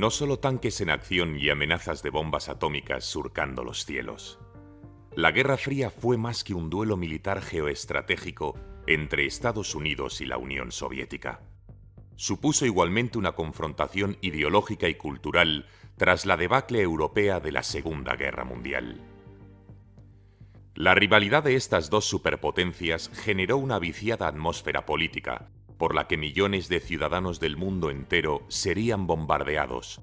No solo tanques en acción y amenazas de bombas atómicas surcando los cielos. La Guerra Fría fue más que un duelo militar geoestratégico entre Estados Unidos y la Unión Soviética. Supuso igualmente una confrontación ideológica y cultural tras la debacle europea de la Segunda Guerra Mundial. La rivalidad de estas dos superpotencias generó una viciada atmósfera política, por la que millones de ciudadanos del mundo entero serían bombardeados,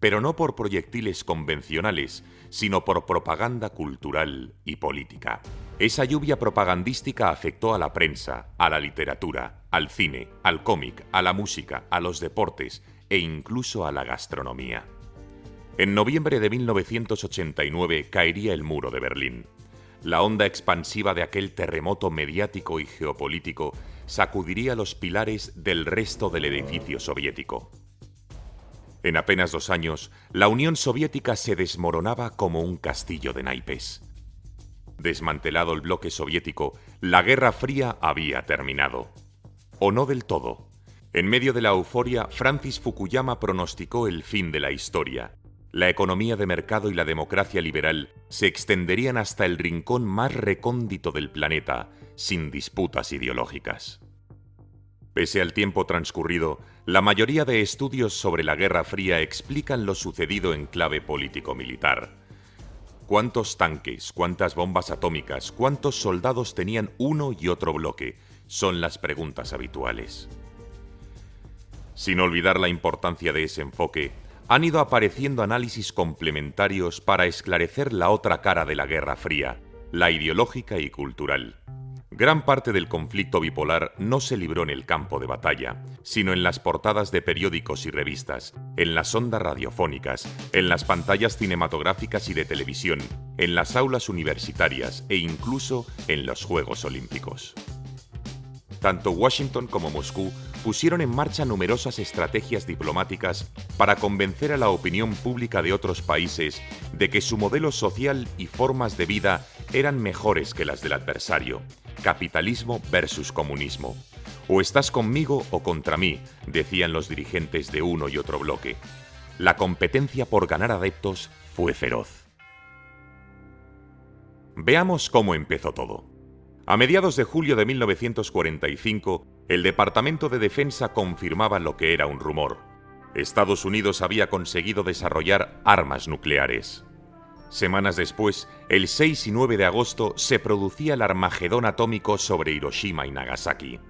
pero no por proyectiles convencionales, sino por propaganda cultural y política. Esa lluvia propagandística afectó a la prensa, a la literatura, al cine, al cómic, a la música, a los deportes e incluso a la gastronomía. En noviembre de 1989 caería el muro de Berlín. La onda expansiva de aquel terremoto mediático y geopolítico sacudiría los pilares del resto del edificio soviético. En apenas 2 años, la Unión Soviética se desmoronaba como un castillo de naipes. Desmantelado el bloque soviético, la Guerra Fría había terminado. O no del todo. En medio de la euforia, Francis Fukuyama pronosticó el fin de la historia. La economía de mercado y la democracia liberal se extenderían hasta el rincón más recóndito del planeta, sin disputas ideológicas. Pese al tiempo transcurrido, la mayoría de estudios sobre la Guerra Fría explican lo sucedido en clave político-militar. ¿Cuántos tanques, cuántas bombas atómicas, cuántos soldados tenían uno y otro bloque? Son las preguntas habituales. Sin olvidar la importancia de ese enfoque, han ido apareciendo análisis complementarios para esclarecer la otra cara de la Guerra Fría, la ideológica y cultural. Gran parte del conflicto bipolar no se libró en el campo de batalla, sino en las portadas de periódicos y revistas, en las ondas radiofónicas, en las pantallas cinematográficas y de televisión, en las aulas universitarias e incluso en los Juegos Olímpicos. Tanto Washington como Moscú pusieron en marcha numerosas estrategias diplomáticas para convencer a la opinión pública de otros países de que su modelo social y formas de vida eran mejores que las del adversario. Capitalismo versus comunismo. O estás conmigo o contra mí, decían los dirigentes de uno y otro bloque. La competencia por ganar adeptos fue feroz. Veamos cómo empezó todo. A mediados de julio de 1945, el Departamento de Defensa confirmaba lo que era un rumor. Estados Unidos había conseguido desarrollar armas nucleares. Semanas después, el 6 y 9 de agosto, se producía el Armagedón atómico sobre Hiroshima y Nagasaki.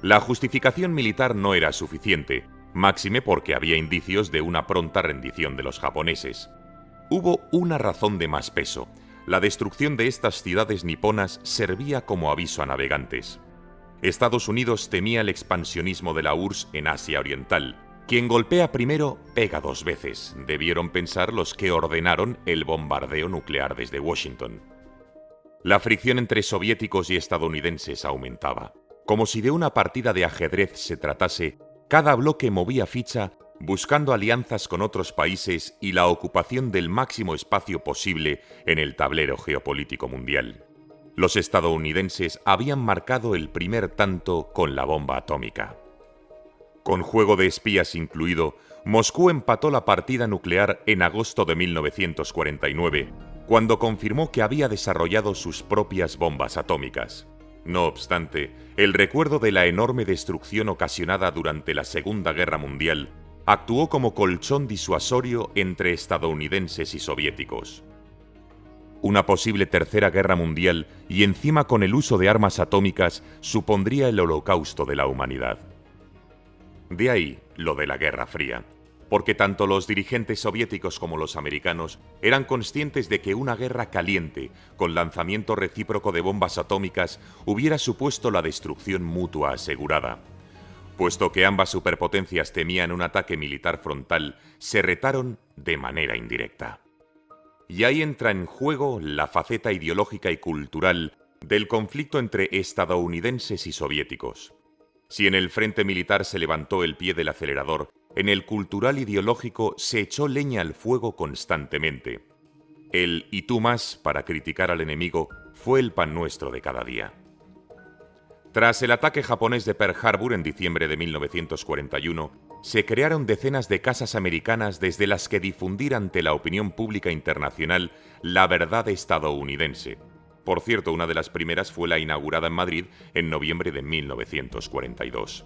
La justificación militar no era suficiente, máxime porque había indicios de una pronta rendición de los japoneses. Hubo una razón de más peso. La destrucción de estas ciudades niponas servía como aviso a navegantes. Estados Unidos temía el expansionismo de la URSS en Asia Oriental. Quien golpea primero, pega 2 veces, debieron pensar los que ordenaron el bombardeo nuclear desde Washington. La fricción entre soviéticos y estadounidenses aumentaba. Como si de una partida de ajedrez se tratase, cada bloque movía ficha buscando alianzas con otros países y la ocupación del máximo espacio posible en el tablero geopolítico mundial. Los estadounidenses habían marcado el primer tanto con la bomba atómica. Con juego de espías incluido, Moscú empató la partida nuclear en agosto de 1949, cuando confirmó que había desarrollado sus propias bombas atómicas. No obstante, el recuerdo de la enorme destrucción ocasionada durante la Segunda Guerra Mundial actuó como colchón disuasorio entre estadounidenses y soviéticos. Una posible tercera guerra mundial y encima con el uso de armas atómicas supondría el holocausto de la humanidad. De ahí lo de la Guerra Fría, porque tanto los dirigentes soviéticos como los americanos eran conscientes de que una guerra caliente, con lanzamiento recíproco de bombas atómicas, hubiera supuesto la destrucción mutua asegurada. Puesto que ambas superpotencias temían un ataque militar frontal, se retaron de manera indirecta. Y ahí entra en juego la faceta ideológica y cultural del conflicto entre estadounidenses y soviéticos. Si en el frente militar se levantó el pie del acelerador, en el cultural ideológico se echó leña al fuego constantemente. El "y tú más" para criticar al enemigo fue el pan nuestro de cada día. Tras el ataque japonés de Pearl Harbor en diciembre de 1941, se crearon decenas de casas americanas desde las que difundir ante la opinión pública internacional la verdad estadounidense. Por cierto, una de las primeras fue la inaugurada en Madrid en noviembre de 1942.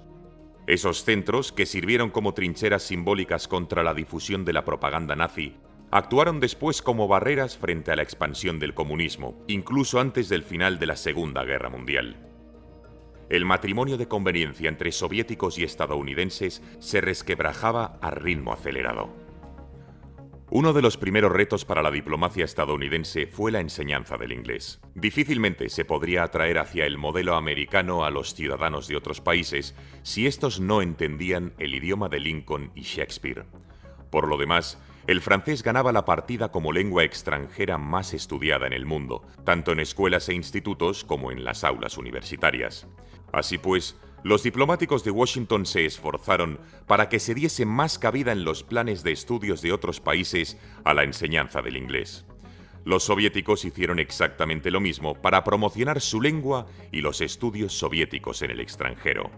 Esos centros, que sirvieron como trincheras simbólicas contra la difusión de la propaganda nazi, actuaron después como barreras frente a la expansión del comunismo, incluso antes del final de la Segunda Guerra Mundial. El matrimonio de conveniencia entre soviéticos y estadounidenses se resquebrajaba a ritmo acelerado. Uno de los primeros retos para la diplomacia estadounidense fue la enseñanza del inglés. Difícilmente se podría atraer hacia el modelo americano a los ciudadanos de otros países si estos no entendían el idioma de Lincoln y Shakespeare. Por lo demás, el francés ganaba la partida como lengua extranjera más estudiada en el mundo, tanto en escuelas e institutos como en las aulas universitarias. Así pues, los diplomáticos de Washington se esforzaron para que se diese más cabida en los planes de estudios de otros países a la enseñanza del inglés. Los soviéticos hicieron exactamente lo mismo para promocionar su lengua y los estudios soviéticos en el extranjero.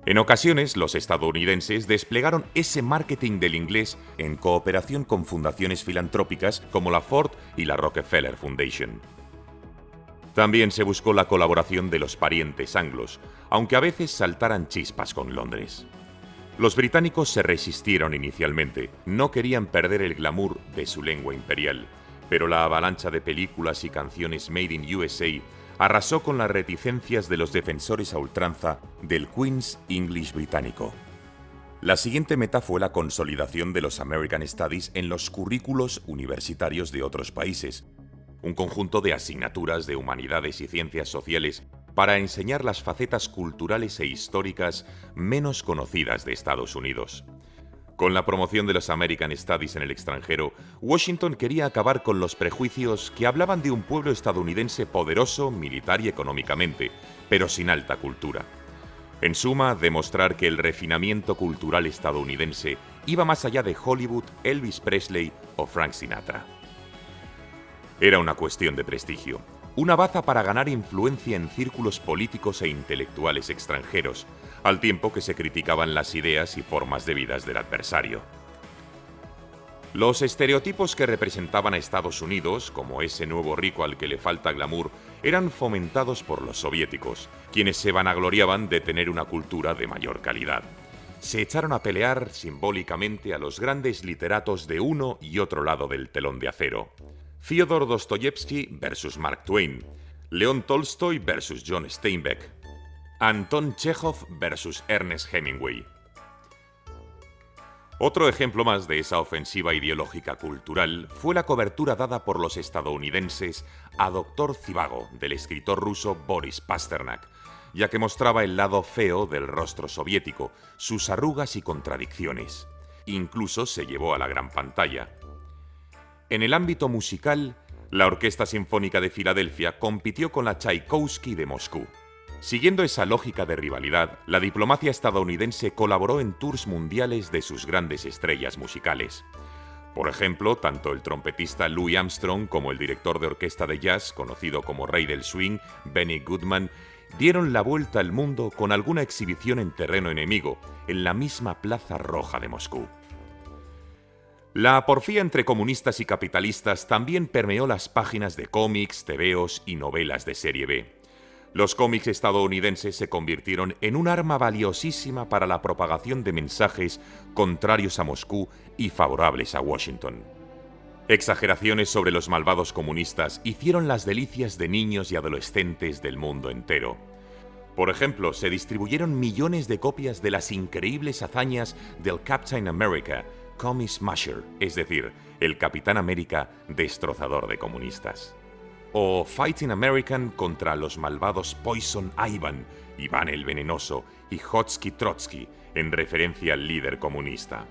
En ocasiones, los estadounidenses desplegaron ese marketing del inglés en cooperación con fundaciones filantrópicas como la Ford y la Rockefeller Foundation. También se buscó la colaboración de los parientes anglos, aunque a veces saltaran chispas con Londres. Los británicos se resistieron inicialmente, no querían perder el glamour de su lengua imperial, pero la avalancha de películas y canciones Made in USA arrasó con las reticencias de los defensores a ultranza del Queen's English británico. La siguiente meta fue la consolidación de los American Studies en los currículos universitarios de otros países, un conjunto de asignaturas de humanidades y ciencias sociales para enseñar las facetas culturales e históricas menos conocidas de Estados Unidos. Con la promoción de los American Studies en el extranjero, Washington quería acabar con los prejuicios que hablaban de un pueblo estadounidense poderoso militar y económicamente, pero sin alta cultura. En suma, demostrar que el refinamiento cultural estadounidense iba más allá de Hollywood, Elvis Presley o Frank Sinatra. Era una cuestión de prestigio, una baza para ganar influencia en círculos políticos e intelectuales extranjeros, al tiempo que se criticaban las ideas y formas de vida del adversario. Los estereotipos que representaban a Estados Unidos, como ese nuevo rico al que le falta glamour, eran fomentados por los soviéticos, quienes se vanagloriaban de tener una cultura de mayor calidad. Se echaron a pelear simbólicamente a los grandes literatos de uno y otro lado del telón de acero. Fyodor Dostoyevsky versus Mark Twain, León Tolstoy versus John Steinbeck, Anton Chekhov versus Ernest Hemingway. Otro ejemplo más de esa ofensiva ideológica cultural fue la cobertura dada por los estadounidenses a Doctor Zhivago del escritor ruso Boris Pasternak, ya que mostraba el lado feo del rostro soviético, sus arrugas y contradicciones. Incluso se llevó a la gran pantalla. En el ámbito musical, la Orquesta Sinfónica de Filadelfia compitió con la Tchaikovsky de Moscú. Siguiendo esa lógica de rivalidad, la diplomacia estadounidense colaboró en tours mundiales de sus grandes estrellas musicales. Por ejemplo, tanto el trompetista Louis Armstrong como el director de orquesta de jazz, conocido como Rey del Swing, Benny Goodman, dieron la vuelta al mundo con alguna exhibición en terreno enemigo, en la misma Plaza Roja de Moscú. La porfía entre comunistas y capitalistas también permeó las páginas de cómics, tebeos y novelas de serie B. Los cómics estadounidenses se convirtieron en un arma valiosísima para la propagación de mensajes contrarios a Moscú y favorables a Washington. Exageraciones sobre los malvados comunistas hicieron las delicias de niños y adolescentes del mundo entero. Por ejemplo, se distribuyeron millones de copias de las increíbles hazañas del Captain America, Commie Smasher, es decir, el Capitán América destrozador de comunistas. O Fighting American contra los malvados Poison Ivan, Iván el Venenoso, y Hotsky Trotsky, en referencia al líder comunista.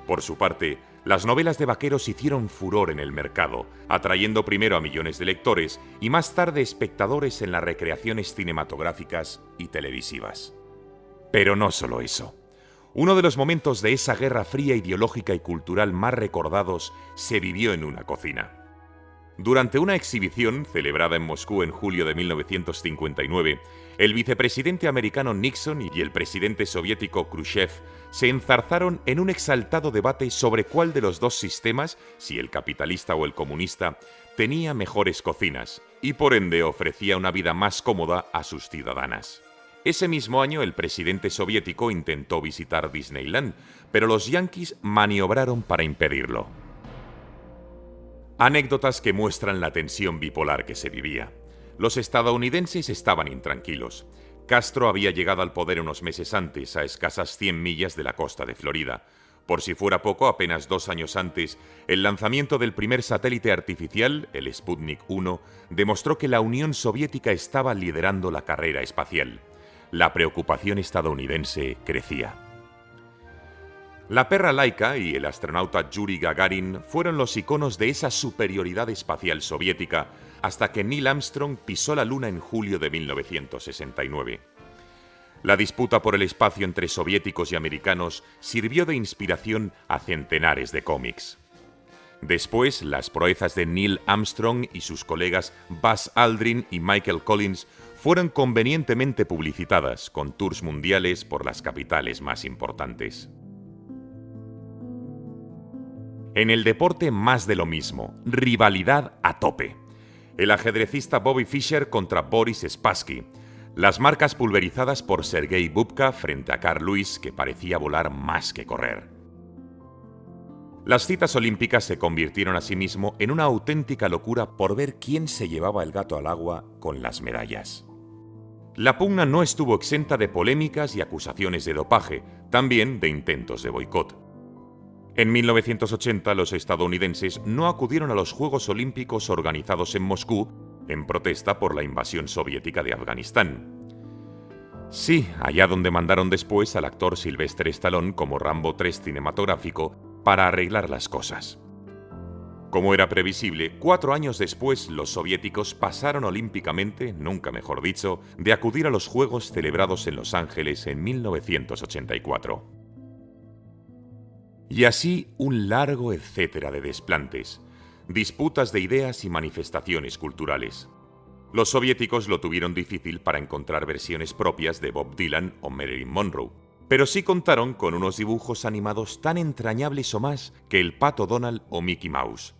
Por su parte, las novelas de vaqueros hicieron furor en el mercado, atrayendo primero a millones de lectores y más tarde espectadores en las recreaciones cinematográficas y televisivas. Pero no solo eso. Uno de los momentos de esa guerra fría ideológica y cultural más recordados se vivió en una cocina. Durante una exhibición celebrada en Moscú en julio de 1959, el vicepresidente americano Nixon y el presidente soviético Khrushchev se enzarzaron en un exaltado debate sobre cuál de los dos sistemas, si el capitalista o el comunista, tenía mejores cocinas y por ende ofrecía una vida más cómoda a sus ciudadanas. Ese mismo año el presidente soviético intentó visitar Disneyland, pero los yanquis maniobraron para impedirlo. Anécdotas que muestran la tensión bipolar que se vivía. Los estadounidenses estaban intranquilos. Castro había llegado al poder unos meses antes, a escasas 100 millas de la costa de Florida. Por si fuera poco, apenas 2 años antes, el lanzamiento del primer satélite artificial, el Sputnik 1, demostró que la Unión Soviética estaba liderando la carrera espacial. La preocupación estadounidense crecía. La perra Laika y el astronauta Yuri Gagarin fueron los iconos de esa superioridad espacial soviética hasta que Neil Armstrong pisó la Luna en julio de 1969. La disputa por el espacio entre soviéticos y americanos sirvió de inspiración a centenares de cómics. Después, las proezas de Neil Armstrong y sus colegas Buzz Aldrin y Michael Collins fueron convenientemente publicitadas con tours mundiales por las capitales más importantes. En el deporte más de lo mismo, rivalidad a tope. El ajedrecista Bobby Fischer contra Boris Spassky. Las marcas pulverizadas por Sergei Bubka frente a Carl Lewis, que parecía volar más que correr. Las citas olímpicas se convirtieron asimismo en una auténtica locura por ver quién se llevaba el gato al agua con las medallas. La pugna no estuvo exenta de polémicas y acusaciones de dopaje, también de intentos de boicot. En 1980 los estadounidenses no acudieron a los Juegos Olímpicos organizados en Moscú en protesta por la invasión soviética de Afganistán. Sí, allá donde mandaron después al actor Sylvester Stallone como Rambo 3 cinematográfico para arreglar las cosas. Como era previsible, 4 años después los soviéticos pasaron olímpicamente, nunca mejor dicho, de acudir a los Juegos celebrados en Los Ángeles en 1984. Y así un largo etcétera de desplantes, disputas de ideas y manifestaciones culturales. Los soviéticos lo tuvieron difícil para encontrar versiones propias de Bob Dylan o Marilyn Monroe, pero sí contaron con unos dibujos animados tan entrañables o más que el Pato Donald o Mickey Mouse.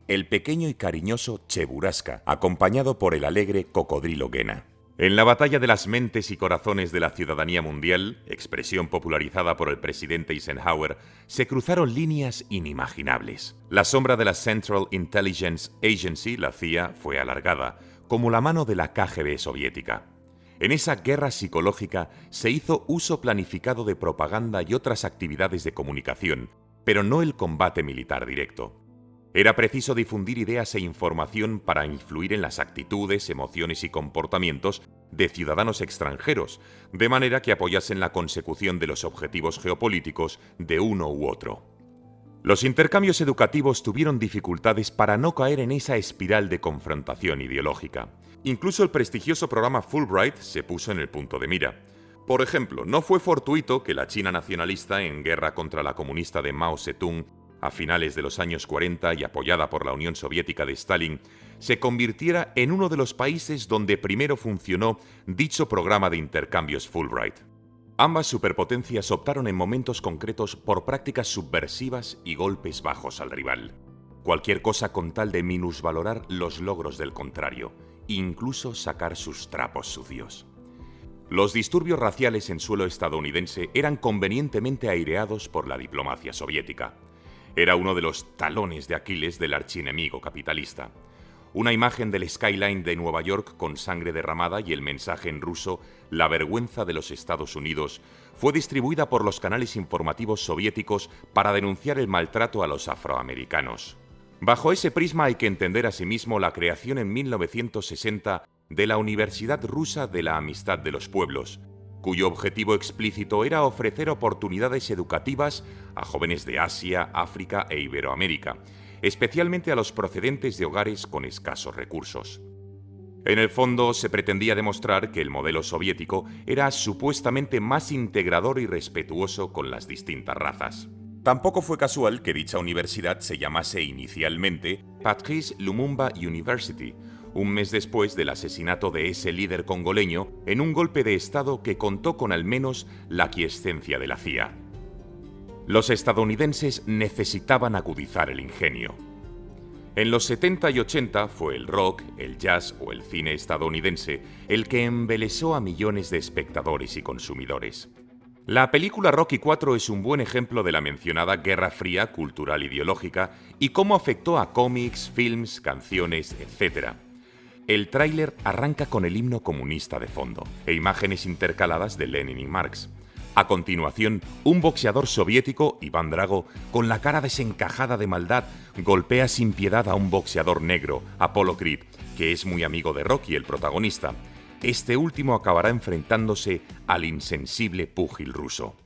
El pequeño y cariñoso Cheburasca, acompañado por el alegre Cocodrilo Gena. En la batalla de las mentes y corazones de la ciudadanía mundial, expresión popularizada por el presidente Eisenhower, se cruzaron líneas inimaginables. La sombra de la Central Intelligence Agency, la CIA, fue alargada, como la mano de la KGB soviética. En esa guerra psicológica se hizo uso planificado de propaganda y otras actividades de comunicación, pero no el combate militar directo. Era preciso difundir ideas e información para influir en las actitudes, emociones y comportamientos de ciudadanos extranjeros, de manera que apoyasen la consecución de los objetivos geopolíticos de uno u otro. Los intercambios educativos tuvieron dificultades para no caer en esa espiral de confrontación ideológica. Incluso el prestigioso programa Fulbright se puso en el punto de mira. Por ejemplo, no fue fortuito que la China nacionalista, en guerra contra la comunista de Mao Zedong, a finales de los años 40 y apoyada por la Unión Soviética de Stalin, se convirtiera en uno de los países donde primero funcionó dicho programa de intercambios Fulbright. Ambas superpotencias optaron en momentos concretos por prácticas subversivas y golpes bajos al rival. Cualquier cosa con tal de minusvalorar los logros del contrario, incluso sacar sus trapos sucios. Los disturbios raciales en suelo estadounidense eran convenientemente aireados por la diplomacia soviética. Era uno de los talones de Aquiles del archienemigo capitalista. Una imagen del skyline de Nueva York con sangre derramada y el mensaje en ruso «La vergüenza de los Estados Unidos» fue distribuida por los canales informativos soviéticos para denunciar el maltrato a los afroamericanos. Bajo ese prisma hay que entender asimismo la creación en 1960 de la Universidad Rusa de la Amistad de los Pueblos, cuyo objetivo explícito era ofrecer oportunidades educativas a jóvenes de Asia, África e Iberoamérica, especialmente a los procedentes de hogares con escasos recursos. En el fondo, se pretendía demostrar que el modelo soviético era supuestamente más integrador y respetuoso con las distintas razas. Tampoco fue casual que dicha universidad se llamase inicialmente Patrice Lumumba University, un mes después del asesinato de ese líder congoleño en un golpe de Estado que contó con al menos la aquiescencia de la CIA. Los estadounidenses necesitaban agudizar el ingenio. En los 70 y 80 fue el rock, el jazz o el cine estadounidense el que embelesó a millones de espectadores y consumidores. La película Rocky IV es un buen ejemplo de la mencionada Guerra Fría cultural ideológica y cómo afectó a cómics, films, canciones, etc. El tráiler arranca con el himno comunista de fondo e imágenes intercaladas de Lenin y Marx. A continuación, un boxeador soviético, Iván Drago, con la cara desencajada de maldad, golpea sin piedad a un boxeador negro, Apollo Creed, que es muy amigo de Rocky, el protagonista. Este último acabará enfrentándose al insensible púgil ruso.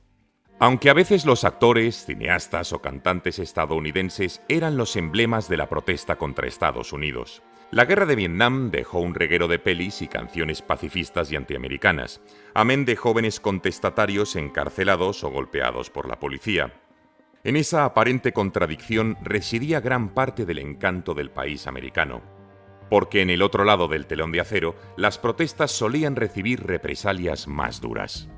Aunque a veces los actores, cineastas o cantantes estadounidenses eran los emblemas de la protesta contra Estados Unidos, la guerra de Vietnam dejó un reguero de pelis y canciones pacifistas y antiamericanas, amén de jóvenes contestatarios encarcelados o golpeados por la policía. En esa aparente contradicción residía gran parte del encanto del país americano, porque en el otro lado del telón de acero, las protestas solían recibir represalias más duras.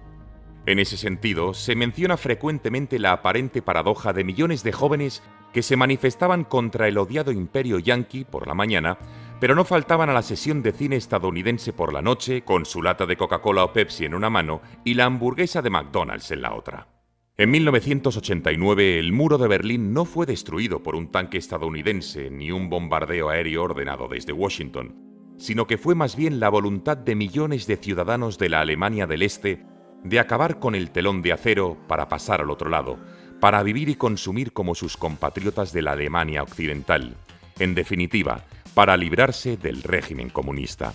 En ese sentido, se menciona frecuentemente la aparente paradoja de millones de jóvenes que se manifestaban contra el odiado imperio yanqui por la mañana, pero no faltaban a la sesión de cine estadounidense por la noche, con su lata de Coca-Cola o Pepsi en una mano y la hamburguesa de McDonald's en la otra. En 1989, el muro de Berlín no fue destruido por un tanque estadounidense ni un bombardeo aéreo ordenado desde Washington, sino que fue más bien la voluntad de millones de ciudadanos de la Alemania del Este de acabar con el telón de acero para pasar al otro lado, para vivir y consumir como sus compatriotas de la Alemania occidental. En definitiva, para librarse del régimen comunista.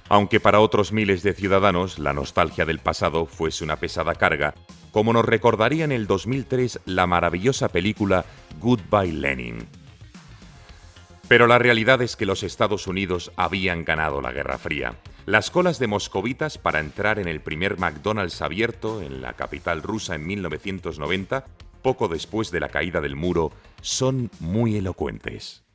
Aunque para otros miles de ciudadanos la nostalgia del pasado fuese una pesada carga, como nos recordaría en el 2003 la maravillosa película Goodbye Lenin. Pero la realidad es que los Estados Unidos habían ganado la Guerra Fría. Las colas de moscovitas para entrar en el primer McDonald's abierto en la capital rusa en 1990, poco después de la caída del muro, son muy elocuentes.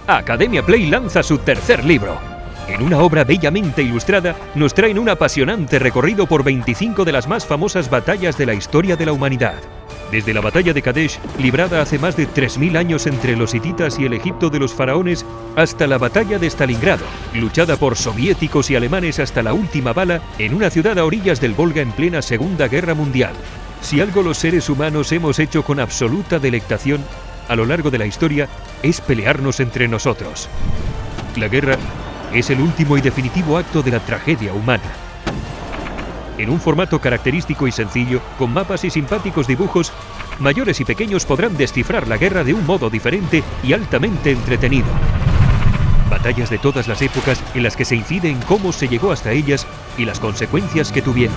Academia Play lanza su tercer libro. En una obra bellamente ilustrada, nos traen un apasionante recorrido por 25 de las más famosas batallas de la historia de la humanidad. Desde la batalla de Kadesh, librada hace más de 3000 años entre los hititas y el Egipto de los faraones, hasta la batalla de Stalingrado, luchada por soviéticos y alemanes hasta la última bala en una ciudad a orillas del Volga en plena Segunda Guerra Mundial. Si algo los seres humanos hemos hecho con absoluta delectación a lo largo de la historia, es pelearnos entre nosotros. La guerra es el último y definitivo acto de la tragedia humana. En un formato característico y sencillo, con mapas y simpáticos dibujos, mayores y pequeños podrán descifrar la guerra de un modo diferente y altamente entretenido. Batallas de todas las épocas en las que se incide en cómo se llegó hasta ellas y las consecuencias que tuvieron.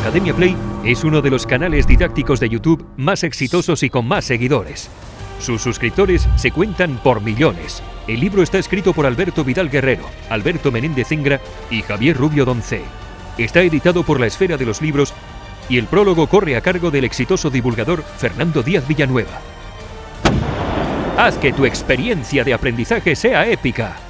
Academia Play es uno de los canales didácticos de YouTube más exitosos y con más seguidores. Sus suscriptores se cuentan por millones. El libro está escrito por Alberto Vidal Guerrero, Alberto Menéndez Ingra y Javier Rubio Doncé. Está editado por La Esfera de los Libros y el prólogo corre a cargo del exitoso divulgador Fernando Díaz Villanueva. Haz que tu experiencia de aprendizaje sea épica.